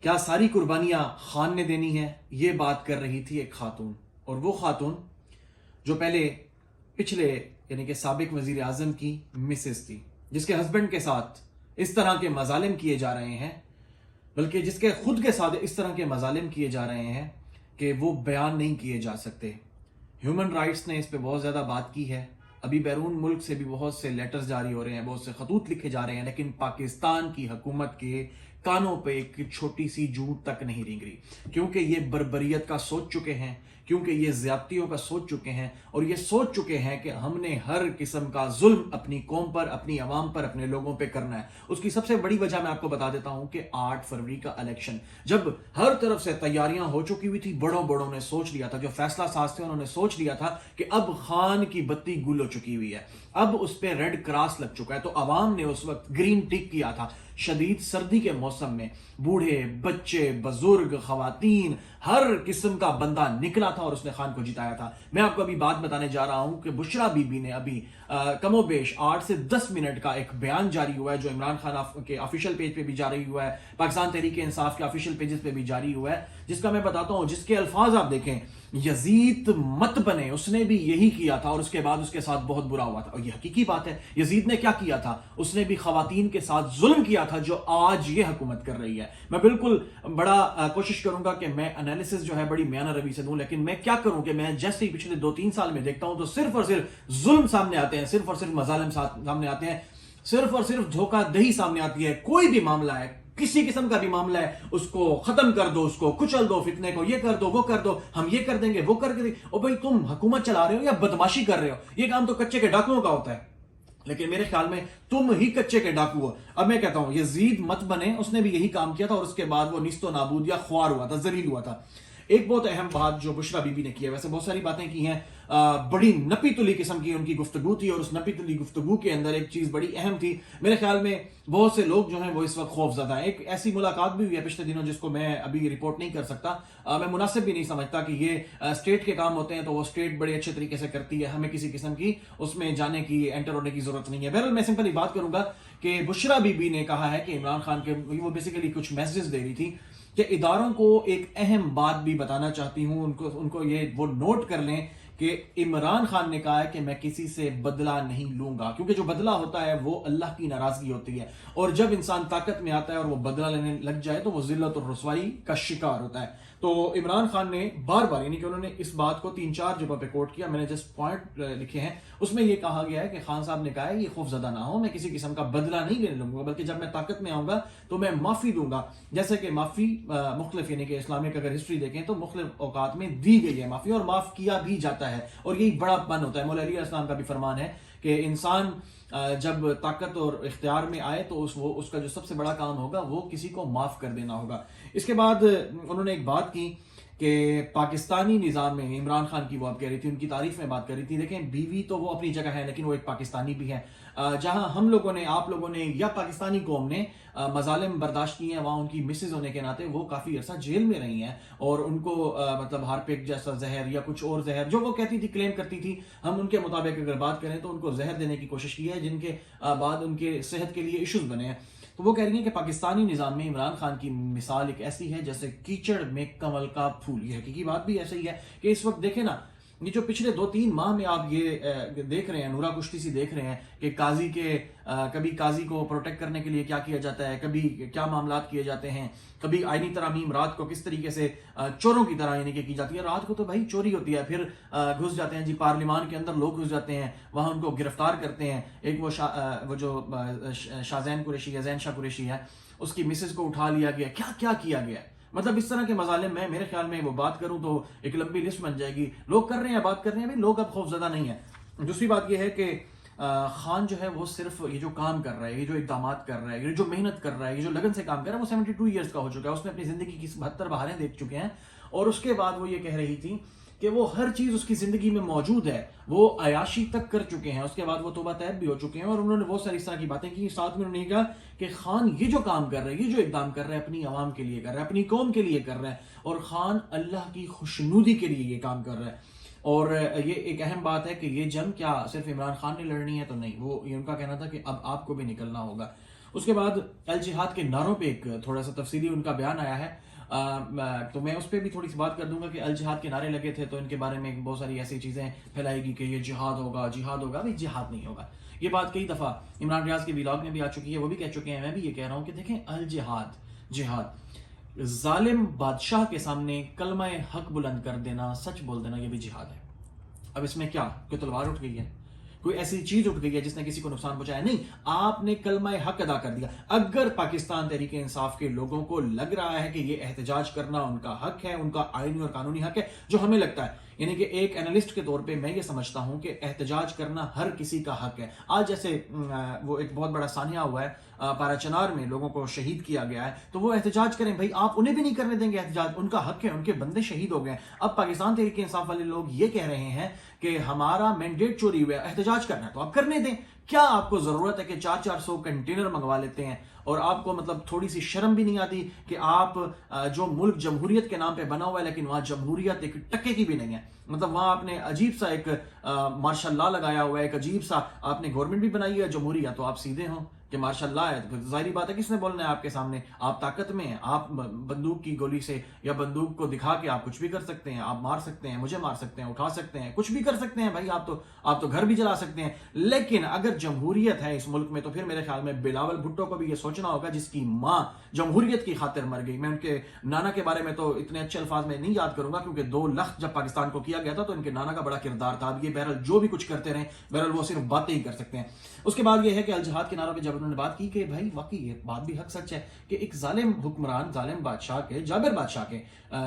کیا ساری قربانیاں خان نے دینی ہے؟ یہ بات کر رہی تھی ایک خاتون، اور وہ خاتون جو پہلے پچھلے یعنی کہ سابق وزیر اعظم کی مسز تھی، جس کے ہسبینڈ کے ساتھ اس طرح کے مظالم کیے جا رہے ہیں، بلکہ جس کے خود کے ساتھ اس طرح کے مظالم کیے جا رہے ہیں کہ وہ بیان نہیں کیے جا سکتے۔ ہیومن رائٹس نے اس پہ بہت زیادہ بات کی ہے، ابھی بیرون ملک سے بھی بہت سے لیٹرز جاری ہو رہے ہیں، بہت سے خطوط لکھے جا رہے ہیں، لیکن پاکستان کی حکومت کے کانوں پہ ایک چھوٹی سی جوں تک نہیں رینگ رہی، کیونکہ یہ بربریت کا سوچ چکے ہیں، کیونکہ یہ زیادتیوں کا سوچ چکے ہیں، اور یہ سوچ چکے ہیں کہ ہم نے ہر قسم کا ظلم اپنی قوم پر، اپنی عوام پر، اپنے لوگوں پہ کرنا ہے۔ اس کی سب سے بڑی وجہ میں آپ کو بتا دیتا ہوں کہ 8 فروری کا الیکشن، جب ہر طرف سے تیاریاں ہو چکی ہوئی تھی، بڑوں نے سوچ لیا تھا، جو فیصلہ ساز تھے انہوں نے سوچ لیا تھا کہ اب خان کی بتی گل ہو چکی ہوئی ہے، اب اس پہ ریڈ کراس لگ چکا ہے، تو عوام نے اس وقت گرین ٹک کیا تھا۔ شدید سردی کے موسم میں بوڑھے، بچے، بزرگ، خواتین، ہر قسم کا بندہ نکلا تھا اور اس نے خان کو جتایا تھا۔ میں آپ کو ابھی بات بتانے جا رہا ہوں کہ بشرا بی بی نے ابھی کم و بیش 8 سے 10 منٹ کا ایک بیان جاری ہوا ہے، جو عمران خان کے آفیشیل پیج پہ بھی جاری ہوا ہے، پاکستان تحریک انصاف کے آفیشیل پیجز پہ بھی جاری ہوا ہے، جس کا میں بتاتا ہوں، جس کے الفاظ آپ دیکھیں، یزید مت بنے، اس نے بھی یہی کیا تھا اور اس کے بعد اس کے ساتھ بہت برا ہوا تھا، اور یہ حقیقی بات ہے۔ یزید نے کیا کیا تھا؟ اس نے بھی خواتین کے ساتھ ظلم کیا تھا، جو آج یہ حکومت کر رہی ہے۔ میں بالکل بڑا کوشش کروں گا کہ میں انالیسس جو ہے بڑی میانہ روی سے دوں، لیکن میں کیا کروں کہ میں جیسے ہی پچھلے 2-3 سال میں دیکھتا ہوں تو صرف اور صرف ظلم سامنے آتے ہیں، صرف اور صرف مظالم سامنے آتے ہیں، صرف اور صرف دھوکہ دہی سامنے آتی ہے۔ کوئی بھی معاملہ ہے، کسی قسم کا بھی معاملہ ہے، اس کو ختم کر دو، اس کو کچل دو، فتنے کو یہ کر دو، وہ کر دو، ہم یہ کر دیں گے، وہ کر دیں گے۔ اور بھائی تم حکومت چلا رہے ہو یا بدماشی کر رہے ہو؟ یہ کام تو کچے کے ڈاکوؤں کا ہوتا ہے، لیکن میرے خیال میں تم ہی کچے کے ڈاکو ہو۔ اب میں کہتا ہوں یزید مت بنے، اس نے بھی یہی کام کیا تھا، اور اس کے بعد وہ نیست و نابود یا خوار ہوا تھا، ذلیل ہوا تھا۔ ایک بہت اہم بات جو بشرا بی بی نے کی ہے، ویسے بہت ساری باتیں کی ہیں، بڑی نپی تلی قسم کی ان کی گفتگو تھی، اور اس نپی تلی گفتگو کے اندر ایک چیز بڑی اہم تھی۔ میرے خیال میں بہت سے لوگ جو ہیں وہ اس وقت خوف زدہ ہیں۔ ایک ایسی ملاقات بھی ہوئی ہے پچھلے دنوں، جس کو میں ابھی رپورٹ نہیں کر سکتا، میں مناسب بھی نہیں سمجھتا کہ یہ اسٹیٹ کے کام ہوتے ہیں تو وہ اسٹیٹ بڑے اچھے طریقے سے کرتی ہے، ہمیں کسی قسم کی اس میں جانے کی، انٹر ہونے کی ضرورت نہیں ہے۔ بہرحال میں سمپلی بات کروں گا کہ بشرا بی بی نے کہا ہے کہ عمران خان کے، وہ بیسیکلی کچھ میسیجز دے رہی تھی کہ اداروں کو ایک اہم بات بھی بتانا چاہتی ہوں، ان کو یہ وہ نوٹ کر لیں کہ عمران خان نے کہا ہے کہ میں کسی سے بدلہ نہیں لوں گا، کیونکہ جو بدلہ ہوتا ہے وہ اللہ کی ناراضگی ہوتی ہے، اور جب انسان طاقت میں آتا ہے اور وہ بدلہ لینے لگ جائے تو وہ ذلت اور رسوائی کا شکار ہوتا ہے۔ تو عمران خان نے بار بار، یعنی کہ انہوں نے اس بات کو 3-4 جگہوں پہ کوٹ کیا، میں نے جسٹ پوائنٹ لکھے ہیں، اس میں یہ کہا گیا ہے کہ خان صاحب نے کہا ہے یہ خوف زدہ نہ ہو، میں کسی قسم کا بدلہ نہیں لینے لوں گا، بلکہ جب میں طاقت میں آؤں گا تو میں معافی دوں گا، جیسے کہ معافی مختلف، یعنی کہ اسلامک اگر ہسٹری دیکھیں تو مختلف اوقات میں دی گئی ہے معافی، اور معاف کیا بھی جاتا ہے، اور یہی بڑا پن ہوتا ہے۔ مولا علی علیہ السلام کا بھی فرمان ہے کہ انسان جب طاقت اور اختیار میں آئے تو اس کا جو سب سے بڑا کام ہوگا وہ کسی کو معاف کر دینا ہوگا۔ اس کے بعد انہوں نے ایک بات کی کہ پاکستانی نظام میں عمران خان کی، وہ آپ کہہ رہی تھی، ان کی تعریف میں بات کر رہی تھی، دیکھیں بیوی تو وہ اپنی جگہ ہے، لیکن وہ ایک پاکستانی بھی ہے۔ جہاں ہم لوگوں نے، آپ لوگوں نے، یا پاکستانی قوم نے مظالم برداشت کیے ہیں، وہاں ان کی مسز ہونے کے ناطے وہ کافی عرصہ جیل میں رہی ہیں، اور ان کو مطلب ہارپک جیسا زہر یا کچھ اور زہر جو وہ کہتی تھی، کلیم کرتی تھی، ہم ان کے مطابق اگر بات کریں تو ان کو زہر دینے کی کوشش کی ہے، جن کے بعد ان کے صحت کے لیے ایشوز بنے ہیں۔ تو وہ کہہ رہی ہیں کہ پاکستانی نظام میں عمران خان کی مثال ایک ایسی ہے جیسے کیچڑ میں کنول کا پھول۔ یہ حقیقی بات بھی ایسے ہی ہے کہ اس وقت دیکھیں نا، یہ جو پچھلے 2-3 ماہ میں آپ یہ دیکھ رہے ہیں، نورا کشتی سی دیکھ رہے ہیں کہ قاضی کے، کبھی قاضی کو پروٹیکٹ کرنے کے لیے کیا کیا جاتا ہے، کبھی کیا معاملات کیے جاتے ہیں، کبھی آئینی ترامیم رات کو کس طریقے سے چوروں کی طرح یعنی کہ کی جاتی ہے۔ رات کو تو بھائی چوری ہوتی ہے، پھر گھس جاتے ہیں جی پارلیمان کے اندر، لوگ گھس جاتے ہیں، وہاں ان کو گرفتار کرتے ہیں۔ ایک وہ جو شاہزین قریشی یا زین شاہ قریشی ہے، اس کی مسز کو اٹھا لیا گیا، کیا کیا کیا گیا ہے۔ مطلب اس طرح کے مظالم میں میرے خیال میں وہ بات کروں تو ایک لمبی لسٹ بن جائے گی۔ لوگ کر رہے ہیں، بات کر رہے ہیں، بھائی لوگ اب خوف زدہ نہیں ہیں۔ دوسری بات یہ ہے کہ خان جو ہے وہ صرف یہ جو کام کر رہا ہے، یہ جو اقدامات کر رہا ہے، یہ جو محنت کر رہا ہے، یہ جو لگن سے کام کر رہا ہے، وہ 72 ایئرز کا ہو چکا ہے، اس نے اپنی زندگی کی 72 بہاریں دیکھ چکے ہیں، اور اس کے بعد وہ یہ کہہ رہی تھی کہ وہ ہر چیز اس کی زندگی میں موجود ہے، وہ عیاشی تک کر چکے ہیں، اس کے بعد وہ توبہ طیب بھی ہو چکے ہیں، اور انہوں نے بہت ساری اس طرح کی باتیں کی۔ ساتھ میں انہوں نے کہا کہ خان یہ جو کام کر رہا ہے، یہ جو اقدام کر رہا ہے، اپنی عوام کے لیے کر رہا ہے، اپنی قوم کے لیے کر رہا ہے، اور خان اللہ کی خوشنودی کے لیے یہ کام کر رہا ہے۔ اور یہ ایک اہم بات ہے کہ یہ جنگ کیا صرف عمران خان نے لڑنی ہے؟ تو نہیں، وہ یہ ان کا کہنا تھا کہ اب آپ کو بھی نکلنا ہوگا۔ اس کے بعد الجہاد کے نعروں پہ ایک تھوڑا سا تفصیلی ان کا بیان آیا ہے، تو میں اس پہ بھی تھوڑی سی بات کر دوں گا کہ الجہاد کے نعرے لگے تھے تو ان کے بارے میں بہت ساری ایسی چیزیں پھیلائی گی کہ یہ جہاد ہوگا، جہاد ہوگا. بھائی جہاد نہیں ہوگا. یہ بات کئی دفعہ عمران ریاض کے ویلاگ میں بھی آ چکی ہے، وہ بھی کہہ چکے ہیں، میں بھی یہ کہہ رہا ہوں کہ دیکھیں الجہاد، جہاد، ظالم بادشاہ کے سامنے کلمہ حق بلند کر دینا، سچ بول دینا، یہ بھی جہاد ہے. اب اس میں کیا کوئی تلوار اٹھ گئی ہے، کوئی ایسی چیز اٹھ گئی ہے جس نے کسی کو نقصان پہنچایا؟ نہیں، آپ نے کلمہ حق ادا کر دیا. اگر پاکستان تحریک انصاف کے لوگوں کو لگ رہا ہے کہ یہ احتجاج کرنا ان کا حق ہے، ان کا آئینی اور قانونی حق ہے، جو ہمیں لگتا ہے، یعنی کہ ایک اینالسٹ کے طور پہ میں یہ سمجھتا ہوں کہ احتجاج کرنا ہر کسی کا حق ہے. آج جیسے وہ ایک بہت بڑا سانحہ ہوا ہے پارا چنار میں، لوگوں کو شہید کیا گیا ہے، تو وہ احتجاج کریں. بھائی آپ انہیں بھی نہیں کرنے دیں گے احتجاج، ان کا حق ہے، ان کے بندے شہید ہو گئے. اب پاکستان تحریک انصاف والے لوگ یہ کہہ رہے ہیں کہ ہمارا مینڈیٹ چوری ہوا ہے، احتجاج کرنا ہے تو آپ کرنے دیں. کیا آپ کو ضرورت ہے کہ 400 کنٹینر منگوا لیتے ہیں اور آپ کو مطلب تھوڑی سی شرم بھی نہیں آتی کہ آپ جو ملک جمہوریت کے نام پہ بنا ہوا ہے لیکن وہاں جمہوریت ایک ٹکے کی بھی نہیں ہے. مطلب وہاں آپ نے عجیب سا ایک ماشاء اللہ لگایا ہوا ہے، ایک عجیب سا آپ نے گورنمنٹ بھی بنائی ہے جمہوریت، تو آپ سیدھے ہوں کہ ماشاء اللہ ہے. ظاہری بات ہے کس نے بولنا ہے آپ کے سامنے؟ آپ طاقت میں ہیں، آپ بندوق کی گولی سے یا بندوق کو دکھا کے آپ کچھ بھی کر سکتے ہیں، آپ مار سکتے ہیں، مجھے مار سکتے ہیں، اٹھا سکتے ہیں، کچھ بھی کر سکتے ہیں. بھائی آپ تو گھر بھی جلا سکتے ہیں. لیکن اگر جمہوریت ہے اس ملک میں تو پھر میرے خیال میں بلاول بھٹو کو بھی یہ سوچنا ہوگا جس کی ماں جمہوریت کی خاطر مر گئی. میں ان کے نانا کے بارے میں تو اتنے اچھے الفاظ میں نہیں یاد کروں گا کیونکہ 2 لخت جب پاکستان کو کیا گیا تھا تو ان کے نانا کا بڑا کردار تھا. اب یہ بہرحال جو بھی کچھ کرتے رہیں، بہرحال وہ صرف باتیں ہی کر سکتے ہیں. اس کے بعد یہ ہے کہ الجہاد کے نعروں پہ جب انہوں نے بات کی کہ بھائی واقعی یہ بات بھی حق سچ ہے کہ ایک ظالم حکمران، ظالم بادشاہ کے، جابر بادشاہ کے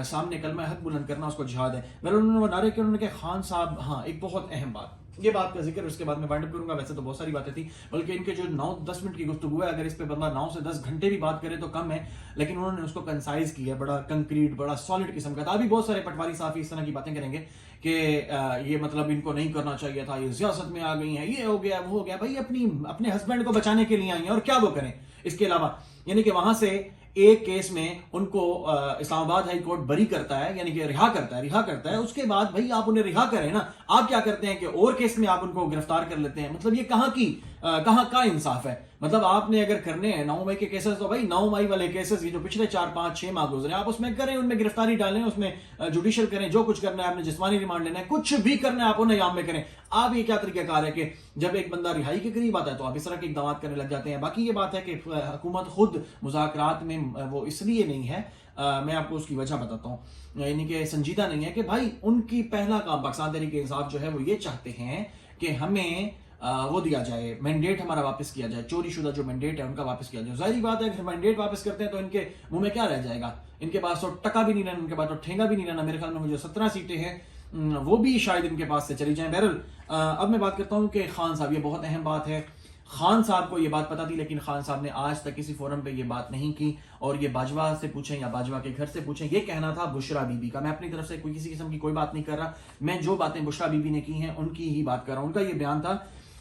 سامنے کلمہ حق بلند کرنا اس کو جہاد ہے. انہوں نے وہ نعرے کہ انہوں نے کہ خان صاحب، ہاں ایک بہت اہم بات، یہ بات کا ذکر اس کے بعد میں وائنڈ اپ کروں گا. ویسے تو بہت ساری باتیں تھیں، بلکہ ان کے جو 9-10 منٹ کی گفتگو ہے، اگر اس پہ بندہ 9 سے 10 گھنٹے بھی بات کرے تو کم ہے، لیکن انہوں نے اس کو کنسائز کیا ہے، بڑا کنکریٹ، بڑا سالڈ قسم کا تھا. ابھی بہت سارے پٹواری صحافی اس طرح کی باتیں کریں گے کہ یہ مطلب ان کو نہیں کرنا چاہیے تھا، یہ سیاست میں آ گئی ہیں، یہ ہو گیا وہ ہو گیا. بھائی اپنے ہسبینڈ کو بچانے کے لیے آئی ہیں اور کیا وہ کریں اس کے علاوہ؟ یعنی کہ وہاں سے ایک کیس میں ان کو اسلام آباد ہائی کورٹ بری کرتا ہے، یعنی کہ رہا کرتا ہے. اس کے بعد بھائی آپ انہیں رہا کریں نا. آپ کیا کرتے ہیں کہ اور کیس میں آپ ان کو گرفتار کر لیتے ہیں. مطلب یہ کہاں کا انصاف ہے؟ مطلب آپ نے اگر کرنے ہیں 9 مئی کے کیسز تو بھائی 9 مئی والے کیسز یہ جو پچھلے 4-5-6 ماہ گزرے آپ اس میں کریں، ان میں گرفتاری ڈالیں، اس میں جوڈیشل کریں، جو کچھ کرنا ہے، آپ نے جسمانی ریمانڈ لینا ہے، کچھ بھی کرنا ہے آپ انہیں عام میں کریں. آپ یہ کیا طریقہ کار ہے کہ جب ایک بندہ رہائی کے قریب آتا ہے تو آپ اس طرح کے اقدامات کرنے لگ جاتے ہیں. باقی یہ بات ہے کہ حکومت خود مذاکرات میں وہ اس لیے نہیں ہے، میں آپ کو اس کی وجہ بتاتا ہوں، یعنی کہ سنجیدہ نہیں ہے کہ بھائی ان کی پہلا کام پاکستان تحریک انصاف جو ہے وہ یہ چاہتے ہیں کہ ہمیں وہ دیا جائے، مینڈیٹ ہمارا واپس کیا جائے، چوری شدہ جو مینڈیٹ ہے ان کا واپس کیا جائے. ظاہری بات ہے کہ مینڈیٹ واپس کرتے ہیں تو ان کے منہ میں کیا رہ جائے گا؟ ان کے پاس تو ٹکا بھی نہیں رہنا، ان کے پاس تو ٹھینگا بھی نہیں رہنا. میرے خیال میں جو 17 سیٹیں ہیں وہ بھی شاید ان کے پاس سے چلی جائیں. بہرحال اب میں بات کرتا ہوں کہ خان صاحب، یہ بہت اہم بات ہے. خان صاحب کو یہ بات پتا تھی لیکن خان صاحب نے آج تک کسی فورم پہ یہ بات نہیں کی، اور یہ باجوہ سے پوچھیں یا باجوہ کے گھر سے پوچھیں، یہ کہنا تھا بشرا بی بی کا. میں اپنی طرف سے کسی قسم کی کوئی بات نہیں کر رہا، میں جو باتیں بشرا بی بی نے کی ہیں ان کی ہی بات کر رہا ہوں. ان کا یہ بیان تھا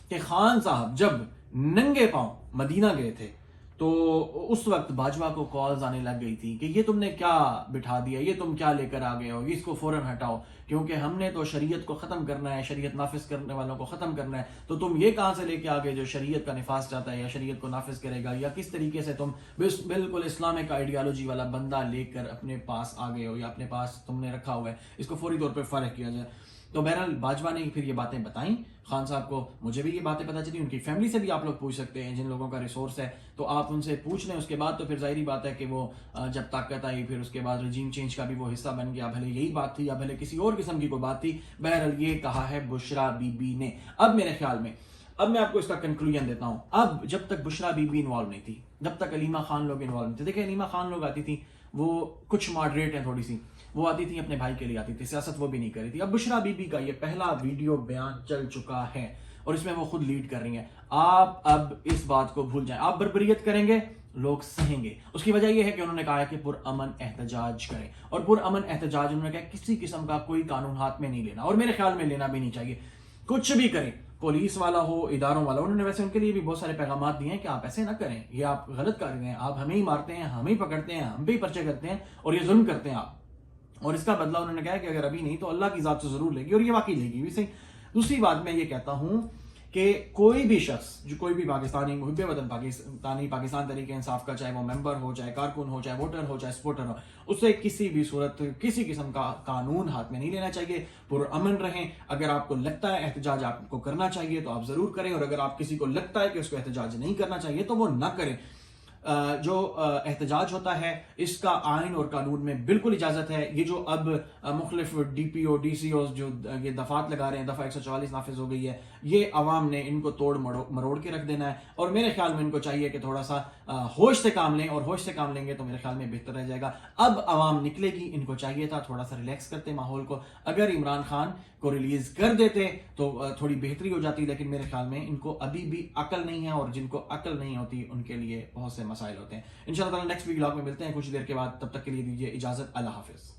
کہ خان صاحب جب ننگے پاؤں مدینہ گئے تھے تو اس وقت باجوہ کو کالز آنے لگ گئی تھی کہ یہ تم نے کیا بٹھا دیا، یہ تم کیا لے کر آ گئے ہو، اس کو فوراً ہٹاؤ، کیونکہ ہم نے تو شریعت کو ختم کرنا ہے، شریعت نافذ کرنے والوں کو ختم کرنا ہے. تو تم یہ کہاں سے لے کے آ گئے جو شریعت کا نفاذ چاہتا ہے یا شریعت کو نافذ کرے گا، یا کس طریقے سے تم بالکل اسلامک آئیڈیالوجی والا بندہ لے کر اپنے پاس آ گئے ہو یا اپنے پاس تم نے رکھا ہوا ہے، اس کو فوری طور پہ فارغ کیا جائے. تو بہرحال باجوہ نے پھر یہ باتیں بتائیں خان صاحب کو. مجھے بھی یہ باتیں پتہ چلی، ان کی فیملی سے بھی آپ لوگ پوچھ سکتے ہیں، جن لوگوں کا ریسورس ہے تو آپ ان سے پوچھ لیں. اس کے بعد تو پھر ظاہری بات ہے کہ وہ جب طاقت آئی پھر اس کے بعد رجیم چینج کا بھی وہ حصہ بن گیا، بھلے یہی بات تھی یا بھلے کسی اور قسم کی کوئی بات تھی. بہرحال یہ کہا ہے بشرا بی بی نے. اب میرے خیال میں میں آپ کو اس کا کنکلوژن دیتا ہوں. اب جب تک بشرا بی بی انوالو نہیں تھی، جب تک علیمہ خان لوگ انوالو نہیں تھے، دیکھیں علیمہ خان لوگ آتی تھی، وہ کچھ ماڈریٹ ہیں تھوڑی سی، وہ آتی تھی اپنے بھائی کے لیے آتی تھی، سیاست وہ بھی نہیں کر رہی تھی. اب بشرا بی بی کا یہ پہلا ویڈیو بیان چل چکا ہے اور اس میں وہ خود لیڈ کر رہی ہیں. آپ اب اس بات کو بھول جائیں. آپ بربریت کریں گے، لوگ سہیں گے. اس کی وجہ یہ ہے کہ انہوں نے کہا ہے کہ پرامن احتجاج کریں، اور پرامن احتجاج انہوں نے کہا کسی قسم کا کوئی قانون ہاتھ میں نہیں لینا، اور میرے خیال میں لینا بھی نہیں چاہیے. کچھ بھی کریں، پولیس والا ہو، اداروں والا. انہوں نے ویسے ان کے لیے بھی بہت سارے پیغامات دیے ہیں کہ آپ ایسے نہ کریں، یہ آپ غلط کر رہے ہیں، آپ ہمیں ہی مارتے ہیں، ہمیں ہی پکڑتے ہیں، ہم پہ ہی پرچے کرتے ہیں اور یہ ظلم کرتے ہیں آپ، اور اس کا بدلہ انہوں نے کہا کہ اگر ابھی نہیں تو اللہ کی ذات سے ضرور لے گی، اور یہ واقعی لے گی بھی صحیح. دوسری بات میں یہ کہتا ہوں کہ کوئی بھی شخص جو کوئی بھی پاکستانی محب وطن پاکستان تحریک انصاف کا، چاہے وہ ممبر ہو، چاہے کارکن ہو، چاہے ووٹر ہو، چاہے سپورٹر ہو، اسے کسی بھی صورت کسی قسم کا قانون ہاتھ میں نہیں لینا چاہیے. پرامن رہیں. اگر آپ کو لگتا ہے احتجاج آپ کو کرنا چاہیے تو آپ ضرور کریں، اور اگر آپ کسی کو لگتا ہے کہ اس کو احتجاج نہیں کرنا چاہیے تو وہ نہ کریں. جو احتجاج ہوتا ہے اس کا آئین اور قانون میں بالکل اجازت ہے. یہ جو اب مختلف D P O D C Os جو یہ دفعات لگا رہے ہیں، دفعہ 144 نافذ ہو گئی ہے، یہ عوام نے ان کو توڑ مروڑ کے رکھ دینا ہے. اور میرے خیال میں ان کو چاہیے کہ تھوڑا سا ہوش سے کام لیں، اور ہوش سے کام لیں گے تو میرے خیال میں بہتر رہ جائے گا. اب عوام نکلے گی، ان کو چاہیے تھا تھوڑا سا ریلیکس کرتے ماحول کو. اگر عمران خان کو ریلیز کر دیتے تو تھوڑی بہتری ہو جاتی، لیکن میرے خیال میں ان کو ابھی بھی عقل نہیں ہے، اور جن کو عقل نہیں ہوتی ان کے لیے بہت سے مسائل ہوتے ہیں. انشاءاللہ تعالی نیکسٹ ولاگ میں ملتے ہیں کچھ دیر کے بعد. تب تک کے لیے دیجیے اجازت. اللہ حافظ.